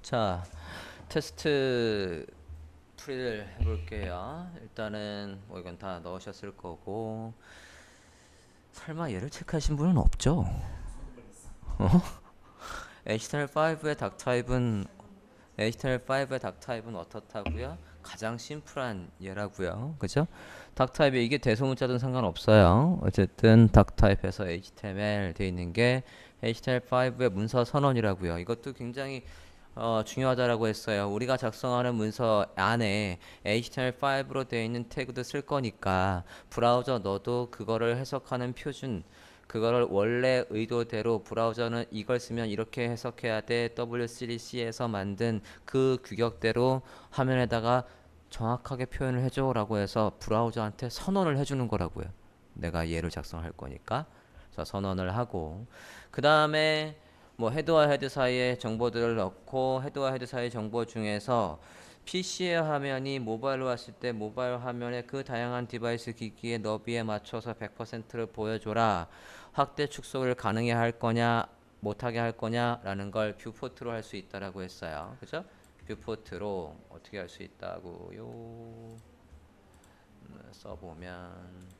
자, 테스트 풀이를 해볼게요. 일단은 뭐 이건 다 넣으셨을 거고, 설마 얘를 체크하신 분은 없죠? HTML5의 닥타입은 어떻다고요? 가장 심플한 얘라고요. 그죠? 닥타입이 이게 대소문자든 상관없어요. 어쨌든 닥타입에서 HTML 돼 있는 게 HTML5의 문서 선언이라고요. 이것도 굉장히 중요하다라고 했어요. 우리가 작성하는 문서 안에 HTML5로 되어 있는 태그도 쓸 거니까 브라우저 너도 그거를 해석하는 표준, 그거를 원래 의도대로 브라우저는 이걸 쓰면 이렇게 해석해야 돼. W3C에서 만든 그 규격대로 화면에다가 정확하게 표현을 해줘 라고 해서 브라우저한테 선언을 해주는 거라고요. 내가 얘를 작성할 거니까. 그래서 선언을 하고, 그 다음에 뭐 헤드와 헤드 사이에 정보들을 넣고, 헤드와 헤드 사이 정보 중에서 PC의 화면이 모바일로 왔을 때 모바일 화면에 그 다양한 디바이스 기기의 너비에 맞춰서 100%를 보여줘라. 확대 축소를 가능해 할 거냐 못하게 할 거냐 라는 걸 뷰포트로 할 수 있다라고 했어요. 그죠? 뷰포트로 어떻게 할 수 있다고요? 써보면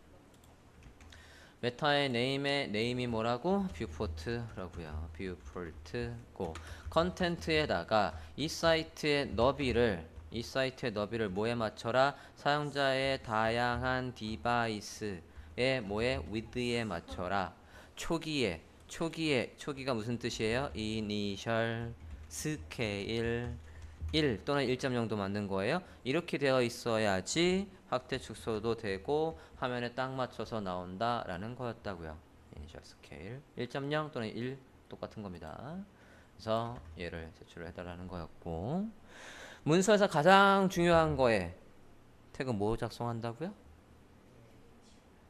메타의 네임이 뭐라고? 뷰포트라고요. 뷰포트고 컨텐트에다가 이 사이트의 너비를 뭐에 맞춰라? 사용자의 다양한 디바이스의 뭐에? width에 맞춰라. 초기가 무슨 뜻이에요? initial scale 1 또는 1.0도 만든 거예요. 이렇게 되어 있어야지 확대 축소도 되고 화면에 딱 맞춰서 나온다라는 거였다고요. initial scale 1.0 또는 1 똑같은 겁니다. 그래서 얘를 제출을 해달라는 거였고, 문서에서 가장 중요한 거에 태그 뭐 작성한다고요?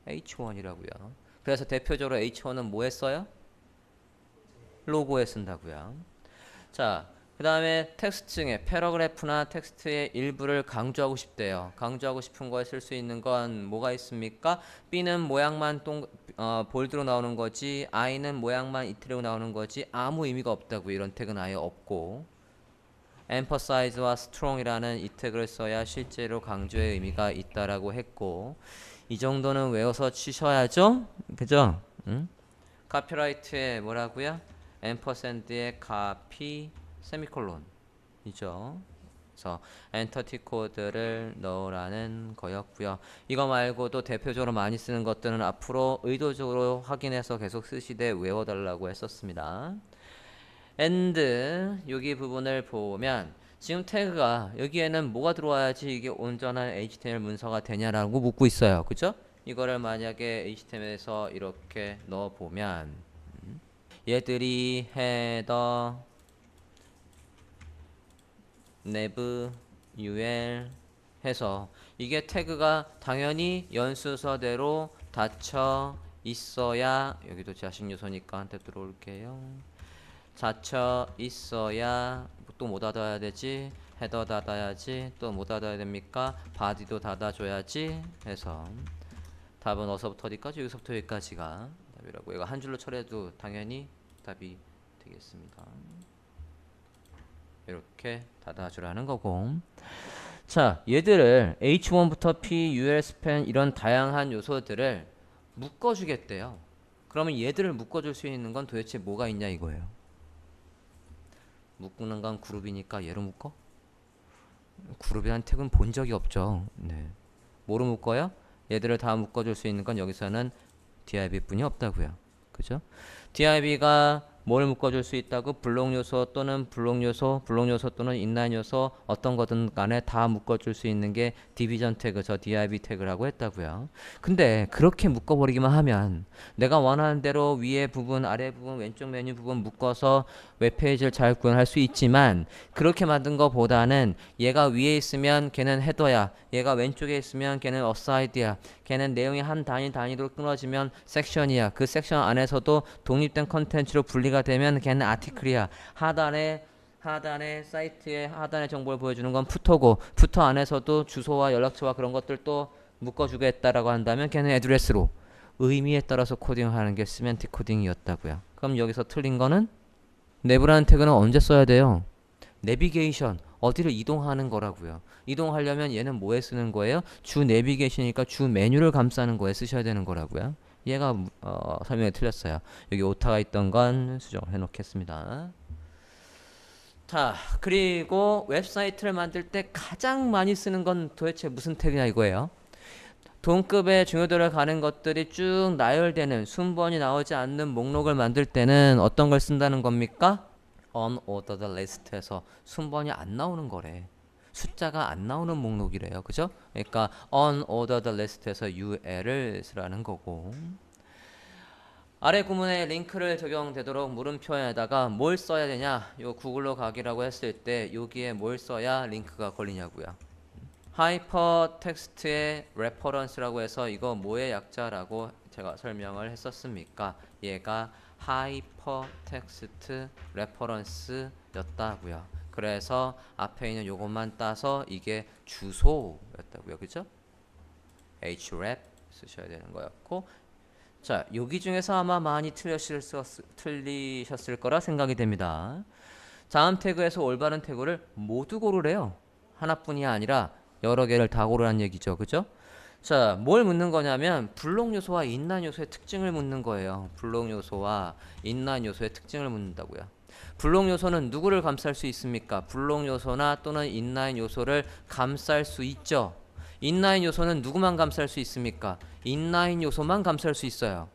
H1이라고요. 그래서 대표적으로 H1은 뭐 했어요? 로고에 쓴다고요. 자, 그 다음에 텍스트 중에 패러그래프나 텍스트의 일부를 강조하고 싶대요. 강조하고 싶은 거에 쓸 수 있는 건 뭐가 있습니까? B는 모양만 볼드로 나오는 거지, I는 모양만 이트리로 나오는 거지, 아무 의미가 없다고. 이런 태그는 아예 없고, emphasize와 strong이라는 이 태그를 써야 실제로 강조의 의미가 있다라고 했고, 이 정도는 외워서 치셔야죠? 그죠? 응? 카피라이트에 뭐라고요? 앰퍼샌드의 카피 세미콜론이죠. 그래서 엔터티 코드를 넣으라는 거였고요. 이거 말고도 대표적으로 많이 쓰는 것들은 앞으로 의도적으로 확인해서 계속 쓰시되 외워달라고 했었습니다. and 여기 부분을 보면 지금 태그가 여기에는 뭐가 들어와야지 이게 온전한 HTML 문서가 되냐라고 묻고 있어요. 그죠? 이거를 만약에 HTML에서 이렇게 넣어보면 얘들이 헤더, nev, ul 해서 이게 태그가 당연히 연수서대로 닫혀 있어야, 여기도 자식 요소니까 한테 들어올게요. 닫혀 있어야 또 뭐 닫아야 되지? 헤더 닫아야지. 또 뭐 닫아야 됩니까? 바디도 닫아줘야지 해서 답은 어서부터 어디까지? 여기서부터 여기까지가 답이라고. 이거 한 줄로 처리해도 당연히 답이 되겠습니다. 이렇게 닫아주라는 거고, 자, 얘들을 H1부터 P, UL, 스팬 이런 다양한 요소들을 묶어주겠대요. 그러면 얘들을 묶어줄 수 있는 건 도대체 뭐가 있냐 이거예요. 묶는 건 그룹이니까 얘로 묶어? 그룹이란 태그는 본 적이 없죠. 네. 뭐로 묶어요? 얘들을 다 묶어줄 수 있는 건 여기서는 DIB뿐이 없다고요. 그죠? DIB가 뭘 묶어줄 수 있다고? 블록 요소 또는 블록 요소 또는 인라인 요소 어떤 거든 간에 다 묶어줄 수 있는 게 디비전 태그, 저 DIB 태그라고 했다고요. 근데 그렇게 묶어버리기만 하면 내가 원하는 대로 위에 부분, 아래 부분, 왼쪽 메뉴 부분 묶어서 웹페이지를 잘 구현할 수 있지만, 그렇게 만든 거보다는 얘가 위에 있으면 걔는 헤더야, 얘가 왼쪽에 있으면 걔는 어사이드야, 걔는 내용이 한 단위로 끊어지면 섹션이야, 그 섹션 안에서도 독립된 컨텐츠로 분리가 되면 걔는 아티클이야, 하단에 사이트의 하단의 정보를 보여주는 건 푸터고, 푸터 안에서도 주소와 연락처와 그런 것들도 묶어주겠다라고 한다면 걔는 애드레스로, 의미에 따라서 코딩하는 게 시멘틱 코딩이었다고요. 그럼 여기서 틀린 거는 내부라는 태그는 언제 써야 돼요? 내비게이션 어디를 이동하는 거라고요. 이동하려면 얘는 뭐에 쓰는 거예요? 주 내비게이션이니까 주 메뉴를 감싸는 거에 쓰셔야 되는 거라고요. 얘가 설명이 틀렸어요. 여기 오타가 있던 건 수정을 해놓겠습니다. 자, 그리고 웹사이트를 만들 때 가장 많이 쓰는 건 도대체 무슨 태그냐 이거예요. 동급의 중요도를 가는 것들이 쭉 나열되는 순번이 나오지 않는 목록을 만들 때는 어떤 걸 쓴다는 겁니까? unordered list에서 순번이 안 나오는 거래. 숫자가 안 나오는 목록이래요. 그죠? 그러니까 unordered list에서 UL을 쓰라는 거고. 아래 구문에 링크를 적용되도록 물음표에다가 뭘 써야 되냐? 요 구글로 가기라고 했을 때 여기에 뭘 써야 링크가 걸리냐고요. 하이퍼텍스트의 레퍼런스라고 해서 이거 뭐의 약자라고 제가 설명을 했었습니까? 얘가 하이퍼텍스트 레퍼런스였다고요. 그래서 앞에 있는 요것만 따서 이게 주소였다고요. 그죠? href 쓰셔야 되는 거였고, 자, 여기 중에서 아마 많이 틀리셨을 거라 생각이 됩니다. 다음 태그에서 올바른 태그를 모두 고르래요. 하나뿐이 아니라 여러 개를 다 고르라는 얘기죠. 그죠? 자, 뭘 묻는 거냐면 블록 요소와 인라인 요소의 특징을 묻는 거예요. 블록 요소와 인라인 요소의 특징을 묻는다고요. 블록 요소는 누구를 감쌀 수 있습니까? 블록 요소나 또는 인라인 요소를 감쌀 수 있죠. 인라인 요소는 누구만 감쌀 수 있습니까? 인라인 요소만 감쌀 수 있어요.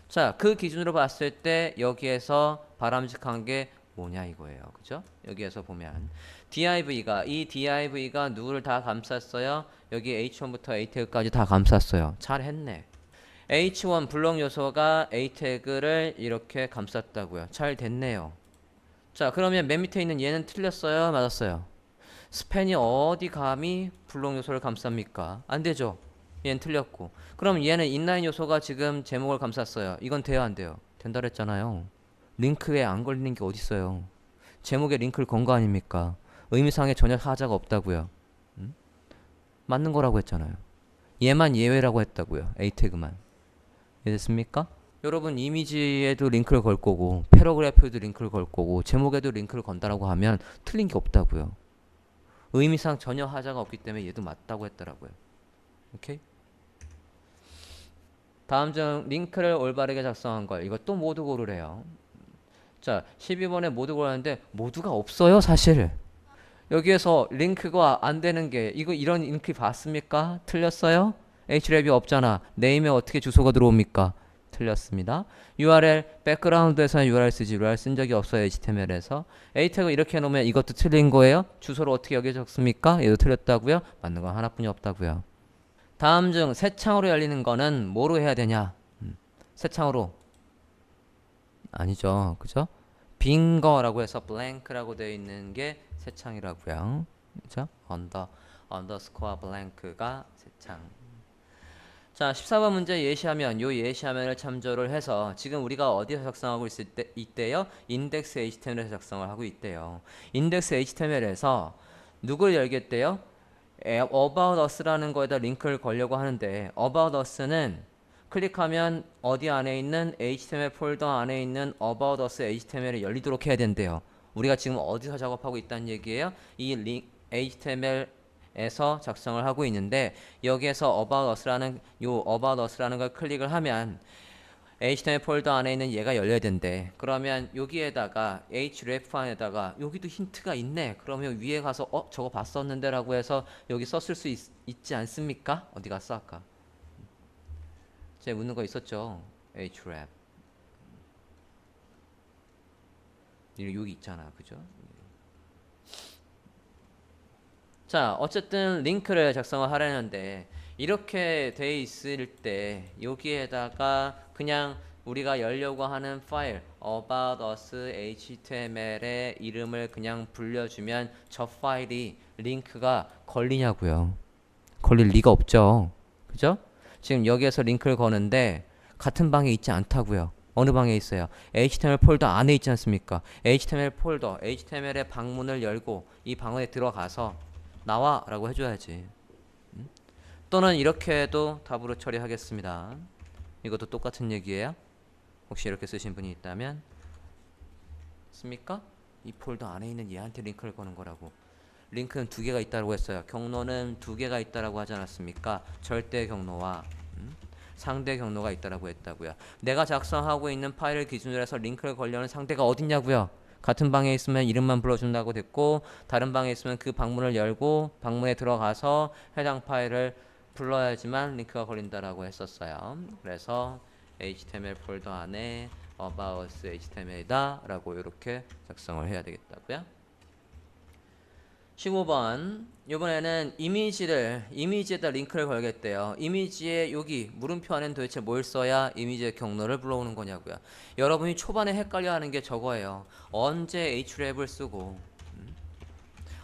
자, 그 기준으로 봤을 때 여기에서 바람직한 게 뭐냐 이거예요. 그죠? 여기에서 보면 이 div가 누구를 다 감쌌어요? 여기 h1부터 a 태그까지 다 감쌌어요. 잘했네. h1 블록 요소가 a 태그를 이렇게 감쌌다고요. 잘 됐네요. 자, 그러면 맨 밑에 있는 얘는 틀렸어요? 맞았어요? 스팬이 어디 감히 블록 요소를 감쌉니까? 안 되죠. 얘는 틀렸고. 그럼 얘는 인라인 요소가 지금 제목을 감쌌어요. 이건 돼요, 안 돼요? 된다 그랬잖아요. 링크에 안 걸리는 게 어딨어요. 제목에 링크를 건 거 아닙니까? 의미상에 전혀 하자가 없다고요. 맞는 거라고 했잖아요. 얘만 예외라고 했다고요. A 태그만. 이해됐습니까? 여러분 이미지에도 링크를 걸 거고 패러그래프에도 링크를 걸 거고 제목에도 링크를 건다라고 하면 틀린 게 없다고요. 의미상 전혀 하자가 없기 때문에 얘도 맞다고 했더라고요. 오케이? 다음 중 링크를 올바르게 작성한 걸 이것도 모두 고르래요. 자, 12번에 모두 고르는데 모두가 없어요 사실. 여기에서 링크가 안 되는 게 이런 링크 봤습니까? 틀렸어요? href이 없잖아. 네임에 어떻게 주소가 들어옵니까? 틀렸습니다. URL 백그라운드에서는 URL 쓰지 URL 쓴 적이 없어요. HTML에서 A 태그 이렇게 해놓으면 이것도 틀린 거예요. 주소를 어떻게 여기에 적습니까? 얘도 틀렸다고요? 맞는 건 하나뿐이 없다고요. 다음 중 새 창으로 열리는 거는 뭐로 해야 되냐? 새 창으로 아니죠. 그죠? 빈 거라고 해서 blank라고 되어 있는 게 새 창이라고요. 그죠? 언더스코어 blank가 새 창. 자, 14번 문제 예시하면 요 예시화면을 참조를 해서 지금 우리가 어디서 작성하고 있대요? 인덱스 HTML에서 작성을 하고 있대요. 인덱스 HTML에서 누굴 열겠대요? About Us라는 거에다 링크를 걸려고 하는데 About Us는 클릭하면 어디 안에 있는 HTML 폴더 안에 있는 About Us HTML이 열리도록 해야 된대요. 우리가 지금 어디서 작업하고 있다는 얘기예요? 이 HTML에서 작성을 하고 있는데 여기에서 About Us라는 걸 클릭을 하면 HTML 폴더 안에 있는 얘가 열려야 된대. 그러면 여기에다가 href 안에다가 여기도 힌트가 있네. 그러면 위에 가서 저거 봤었는데 라고 해서 여기 썼을 수 있지 않습니까? 어디 갔어 아까? 제가 묻는 거 있었죠. href 여기 있잖아. 그죠? 자, 어쨌든 링크를 작성을 하려는데 이렇게 돼 있을 때 여기에다가 그냥 우리가 열려고 하는 파일 about us html의 이름을 그냥 불려주면 저 파일이 링크가 걸리냐고요. 걸릴 리가 없죠. 그죠? 지금 여기에서 링크를 거는데 같은 방에 있지 않다고요. 어느 방에 있어요? HTML 폴더 안에 있지 않습니까? HTML 폴더, HTML의 방문을 열고 이 방문에 들어가서 나와 라고 해줘야지. 또는 이렇게 해도 답으로 처리하겠습니다. 이것도 똑같은 얘기예요. 혹시 이렇게 쓰신 분이 있다면 씁니까? 이 폴더 안에 있는 얘한테 링크를 거는 거라고. 링크는 두 개가 있다고 했어요. 경로는 두 개가 있다라고 하지 않았습니까? 절대 경로와 상대 경로가 있다라고 했다고요. 내가 작성하고 있는 파일을 기준으로 해서 링크를 걸려는 상대가 어딨냐고요. 같은 방에 있으면 이름만 불러준다고 됐고, 다른 방에 있으면 그 방문을 열고 방문에 들어가서 해당 파일을 불러야지만 링크가 걸린다라고 했었어요. 그래서 HTML 폴더 안에 about HTML이다 라고 이렇게 작성을 해야 되겠다고요. 15번 이번에는 이미지에다 링크를 걸겠대요. 이미지에 여기 물음표 안에는 도대체 뭘 써야 이미지의 경로를 불러오는 거냐고요. 여러분이 초반에 헷갈려하는 게 저거예요. 언제 href을 쓰고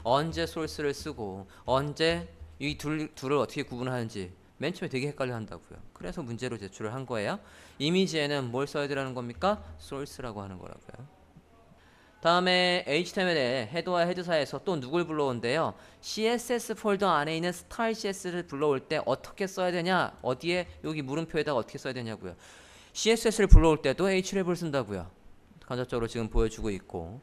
언제 소스를 쓰고 언제 이 둘을 어떻게 구분하는지 맨 처음에 되게 헷갈려 한다고요. 그래서 문제로 제출을 한 거예요. 이미지에는 뭘 써야 되라는 겁니까? source라고 하는 거라고요. 다음에 HTML의 헤더와 헤드 사이에서 또 누굴 불러온대요. CSS 폴더 안에 있는 style CSS를 불러올 때 어떻게 써야 되냐? 어디에? 여기 물음표에다가 어떻게 써야 되냐고요. CSS를 불러올 때도 href을 쓴다고요. 간접적으로 지금 보여주고 있고,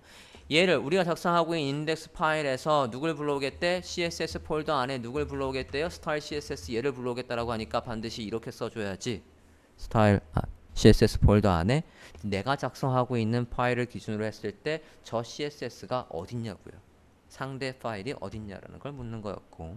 얘를 우리가 작성하고 있는 인덱스 파일에서 누굴 불러오겠대? CSS 폴더 안에 누굴 불러오겠대요? style CSS 얘를 불러오겠다라고 하니까 반드시 이렇게 써줘야지. CSS 폴더 안에 내가 작성하고 있는 파일을 기준으로 했을 때 저 CSS가 어딨냐고요. 상대 파일이 어딨냐라는 걸 묻는 거였고,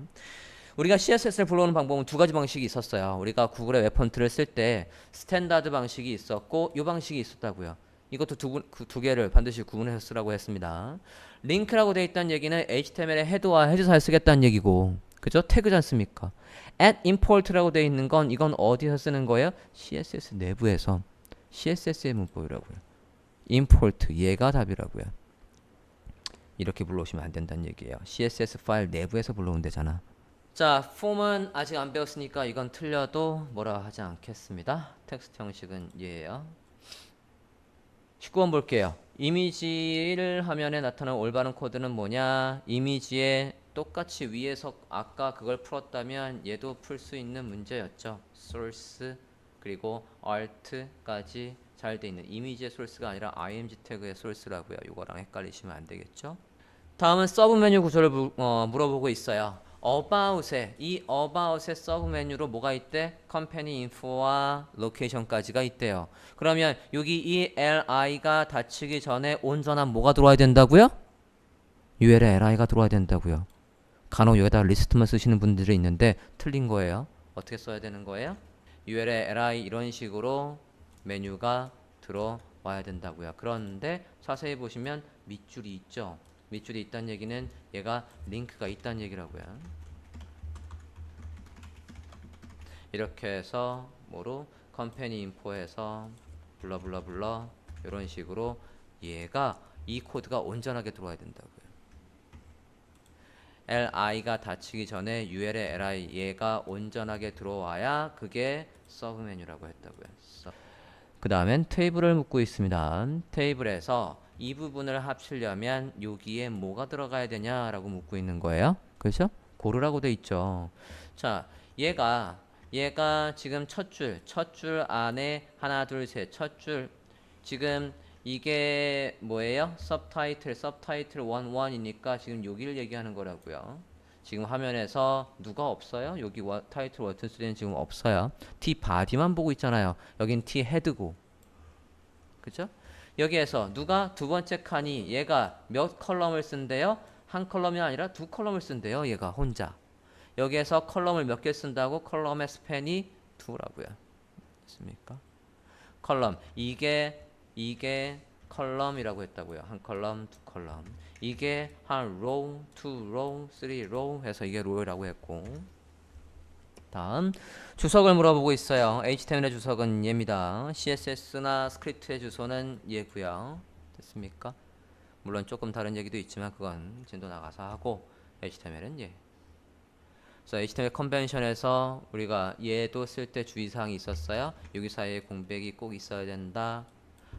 우리가 CSS를 불러오는 방법은 두 가지 방식이 있었어요. 우리가 구글의 웹폰트를 쓸 때 스탠다드 방식이 있었고 이 방식이 있었다고요. 이것도 두 개를 반드시 구분해서 쓰라고 했습니다. 링크라고 되어 있다는 얘기는 HTML의 헤더와 헤드 사이에 쓰겠다는 얘기고, 그죠? 태그지 않습니까? at import라고 되어 있는 건 이건 어디서 쓰는 거예요? CSS 내부에서. CSS의 문법이라고요. import 얘가 답이라고요. 이렇게 불러오시면 안 된다는 얘기예요. CSS 파일 내부에서 불러온 데잖아. 자, 폼은 아직 안 배웠으니까 이건 틀려도 뭐라 하지 않겠습니다. 텍스트 형식은 얘예요. 19번 볼게요. 이미지를 화면에 나타나는 올바른 코드는 뭐냐? 이미지에 똑같이 위에서 아까 그걸 풀었다면 얘도 풀 수 있는 문제였죠. source 그리고 alt까지 잘 돼 있는 이미지의 소스가 아니라 img 태그의 source라고요. 이거랑 헷갈리시면 안 되겠죠. 다음은 서브 메뉴 구조를 물어보고 있어요. 이 about의 서브 메뉴로 뭐가 있대? company info와 location까지가 있대요. 그러면 여기 이 li가 닫히기 전에 온전한 뭐가 들어와야 된다고요? UL에 li가 들어와야 된다고요. 간혹 여기다 리스트만 쓰시는 분들이 있는데 틀린 거예요. 어떻게 써야 되는 거예요? UL에 li 이런 식으로 메뉴가 들어와야 된다고요. 그런데 자세히 보시면 밑줄이 있죠. 밑줄이 있다는 얘기는 얘가 링크가 있다는 얘기라고요. 이렇게 해서 뭐로 컴퍼니 인포에서 블러블러블러 이런 식으로 얘가 이 코드가 온전하게 들어와야 된다고요. li가 닫히기 전에 ul의 li 얘가 온전하게 들어와야 그게 서브 메뉴라고 했다고요. 그 다음엔 테이블을 묻고 있습니다. 테이블에서 이 부분을 합치려면 여기에 뭐가 들어가야 되냐라고 묻고 있는 거예요. 그렇죠? 고르라고 돼 있죠. 자, 얘가 지금 첫 줄 안에 하나 둘 셋 첫 줄 지금 이게 뭐예요? 서브타이틀 11이니까 지금 여기를 얘기하는 거라고요. 지금 화면에서 누가 없어요? 여기 타이틀 워튼 스리는 지금 없어요. T 바디만 보고 있잖아요. 여긴 T 헤드고, 그죠? 여기에서 누가 두 번째 칸이 얘가 몇 컬럼을 쓴대요? 한 컬럼이 아니라 두 컬럼을 쓴대요. 얘가 혼자. 여기에서 컬럼을 몇 개 쓴다고? 컬럼의 스팬이 2라고요. 됐습니까? 컬럼 이게 컬럼이라고 했다고요. 한 컬럼, 두 컬럼. 이게 한 row, two row, three row 해서 이게 row라고 했고, 다음 주석을 물어보고 있어요. HTML의 주석은 얘입니다. CSS나 스크립트의 주소는 얘고요. 됐습니까? 물론 조금 다른 얘기도 있지만 그건 진도 나가서 하고, HTML은 얘. 그래서 HTML 컨벤션에서 우리가 얘도 쓸 때 주의사항이 있었어요. 여기 사이에 공백이 꼭 있어야 된다.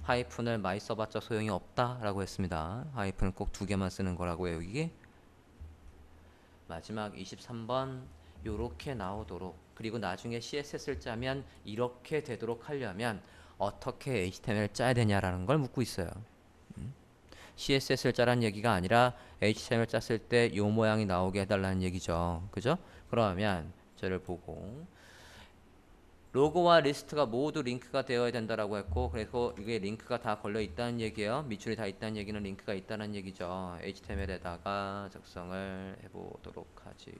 하이픈을 많이 써봤자 소용이 없다 라고 했습니다. 하이픈은 꼭 두 개만 쓰는 거라고요. 여기 마지막 23번 요렇게 나오도록, 그리고 나중에 CSS를 짜면 이렇게 되도록 하려면 어떻게 HTML을 짜야 되냐라는 걸 묻고 있어요. CSS를 짜라는 얘기가 아니라 HTML 짰을 때 요 모양이 나오게 해달라는 얘기죠. 그죠? 그러면 저를 보고 로고와 리스트가 모두 링크가 되어야 된다라고 했고, 그래서 이게 링크가 다 걸려 있다는 얘기예요. 밑줄이 다 있다는 얘기는 링크가 있다는 얘기죠. HTML에다가 작성을 해보도록 하지요.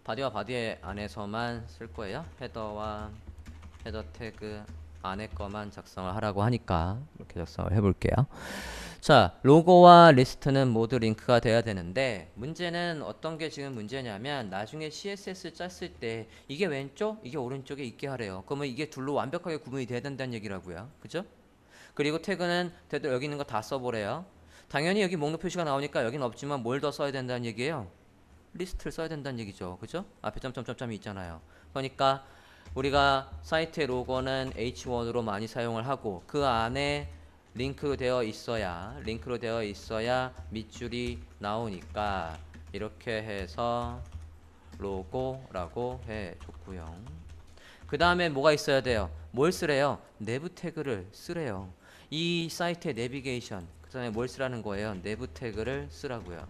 바디와 바디 안에서만 쓸 거예요. 헤더와 헤더 태그 안에 거만 작성을 하라고 하니까 이렇게 작성을 해볼게요. 자, 로고와 리스트는 모두 링크가 돼야 되는데 문제는 어떤 게 지금 문제냐면 나중에 CSS 짰을 때 이게 왼쪽, 이게 오른쪽에 있게 하래요. 그러면 이게 둘로 완벽하게 구분이 돼야 된다는 얘기라고요. 그죠? 그리고 태그는 대도 여기 있는 거 다 써보래요. 당연히 여기 목록 표시가 나오니까 여기는 없지만 뭘 더 써야 된다는 얘기예요? 리스트를 써야 된다는 얘기죠. 그죠? 앞에 점점점점이 있잖아요. 그러니까 우리가 사이트의 로고는 H1으로 많이 사용을 하고 그 안에 링크로 되어 있어야 밑줄이 나오니까 이렇게 해서 로고라고 해줬고요. 그 다음에 뭐가 있어야 돼요? 뭘 쓰래요? 내부 태그를 쓰래요. 이 사이트의 내비게이션 그 다음에 뭘 쓰라는 거예요? 내부 태그를 쓰라고요.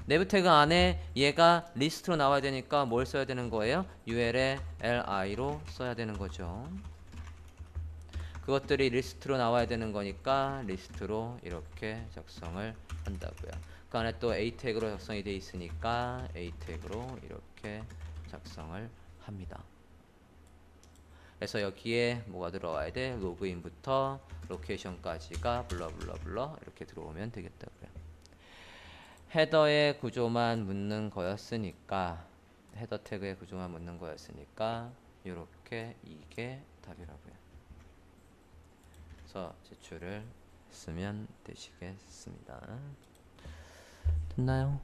내부 태그 안에 얘가 리스트로 나와야 되니까 뭘 써야 되는 거예요? UL에 li로 써야 되는 거죠. 그것들이 리스트로 나와야 되는 거니까 리스트로 이렇게 작성을 한다고요. 그 안에 또 A 태그로 작성이 돼 있으니까 A 태그로 이렇게 작성을 합니다. 그래서 여기에 뭐가 들어와야 돼? 로그인부터 로케이션까지가 블러블러블러 이렇게 들어오면 되겠다고요. 헤더의 구조만 묻는 거였으니까 헤더 태그의 구조만 묻는 거였으니까 이렇게 이게 답이라고요. 그래서 제출을 쓰면 되시겠습니다. 됐나요?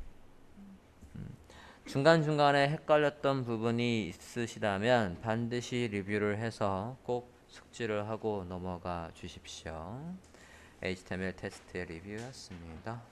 중간중간에 헷갈렸던 부분이 있으시다면 반드시 리뷰를 해서 꼭 숙지를 하고 넘어가 주십시오. HTML 테스트의 리뷰였습니다.